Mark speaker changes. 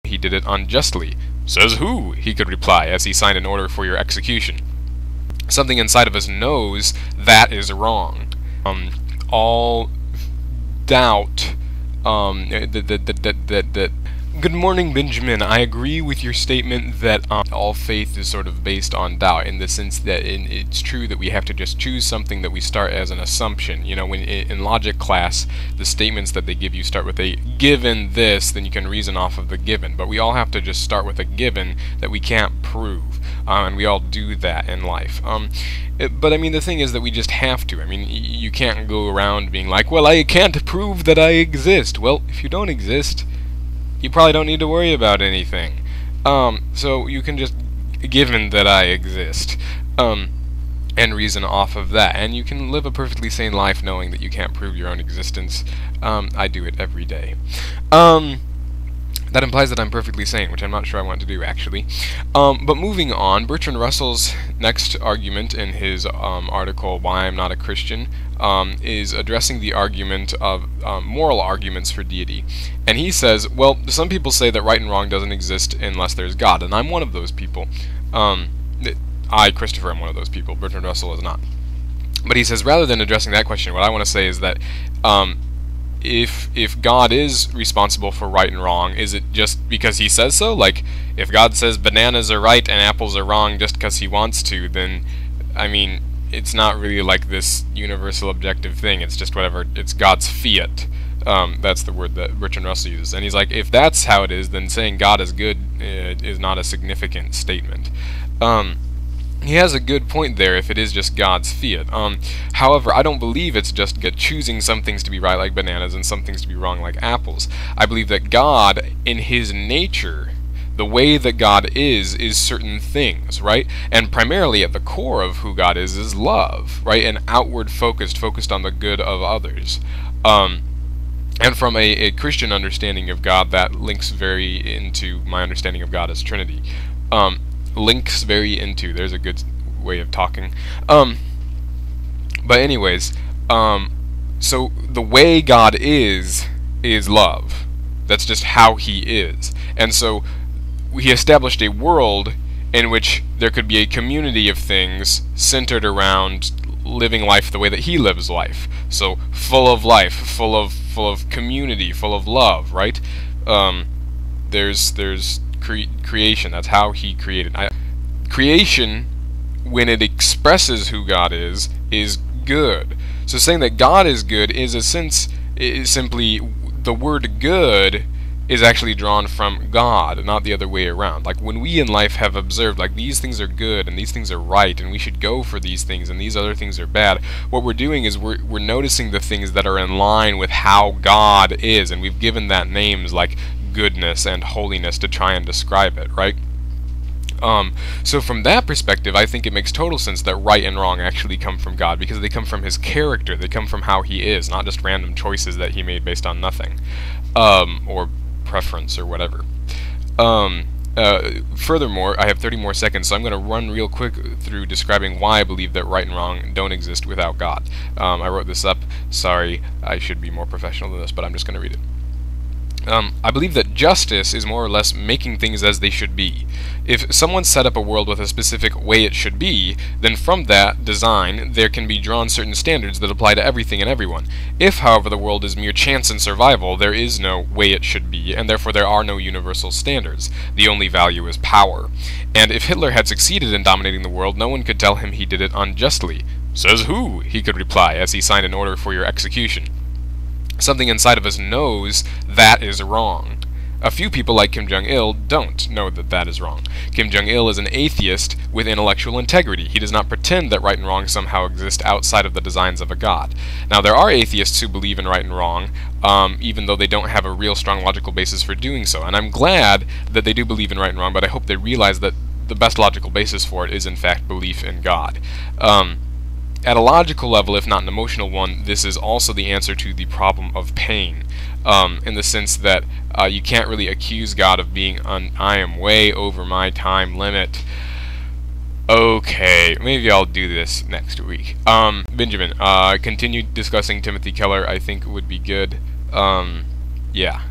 Speaker 1: he did it unjustly. Says who? He could reply, as he signed an order for your execution. Something inside of us knows that is wrong. All doubt, Good morning, Benjamin. I agree with your statement that all faith is sort of based on doubt, in the sense that it's true that we have to just choose something that we start as an assumption. You know, when in logic class, the statements that they give you start with a given this, then you can reason off of the given. But we all have to just start with a given that we can't prove, and we all do that in life. But I mean, the thing is that we just have to. I mean, you can't go around being like, well, I can't prove that I exist. Well, if you don't exist, you probably don't need to worry about anything. So you can just, given that I exist, and reason off of that. And you can live a perfectly sane life knowing that you can't prove your own existence. I do it every day. That implies that I'm perfectly sane, which I'm not sure I want to do, actually. But moving on, Bertrand Russell's next argument in his article, Why I'm Not a Christian, is addressing the argument of moral arguments for deity. And he says, well, some people say that right and wrong doesn't exist unless there's God, and I'm one of those people. I, Christopher, am one of those people. Bertrand Russell is not. But he says, rather than addressing that question, what I want to say is that if God is responsible for right and wrong, is it just because he says so? Like, if God says bananas are right and apples are wrong just because he wants to, then, I mean, it's not really like this universal objective thing. It's just whatever, it's God's fiat. That's the word that Bertrand Russell uses. And he's like, if that's how it is, then saying God is good is not a significant statement. He has a good point there if it is just God's fiat. However, I don't believe it's just choosing some things to be right like bananas and some things to be wrong like apples. I believe that God, in his nature, the way that God is certain things, right? And primarily at the core of who God is love, right? And outward focused on the good of others. And from a Christian understanding of God, that links very into my understanding of God as Trinity. Links very into, there's a good way of talking. But anyways, so the way God is love. That's just how he is. And so he established a world in which there could be a community of things centered around living life the way that he lives life. So full of life, full of community, full of love, right? There's creation. That's how he created. Creation, when it expresses who God is good. So saying that God is good is simply the word good is actually drawn from God, not the other way around. Like when we in life have observed, like these things are good and these things are right and we should go for these things and these other things are bad, what we're doing is we're noticing the things that are in line with how God is, and we've given that names like goodness and holiness to try and describe it, right? So from that perspective, I think it makes total sense that right and wrong actually come from God, because they come from his character, they come from how he is, not just random choices that he made based on nothing, or preference or whatever. Furthermore, I have 30 more seconds, so I'm going to run real quick through describing why I believe that right and wrong don't exist without God. I wrote this up. Sorry, I should be more professional than this, but I'm just going to read it. I believe that justice is more or less making things as they should be. If someone set up a world with a specific way it should be, then from that design there can be drawn certain standards that apply to everything and everyone. If, however, the world is mere chance and survival, there is no way it should be, and therefore there are no universal standards. The only value is power. And if Hitler had succeeded in dominating the world, no one could tell him he did it unjustly. Says who? He could reply, as he signed an order for your execution. Something inside of us knows that is wrong. A few people like Kim Jong-il don't know that that is wrong. Kim Jong-il is an atheist with intellectual integrity. He does not pretend that right and wrong somehow exist outside of the designs of a god. Now, there are atheists who believe in right and wrong, even though they don't have a real strong logical basis for doing so. And I'm glad that they do believe in right and wrong, but I hope they realize that the best logical basis for it is, in fact, belief in God. At a logical level, if not an emotional one, this is also the answer to the problem of pain, in the sense that you can't really accuse God of being I am way over my time limit. Okay, maybe I'll do this next week. Benjamin, continue discussing Timothy Keller. I think would be good. Yeah.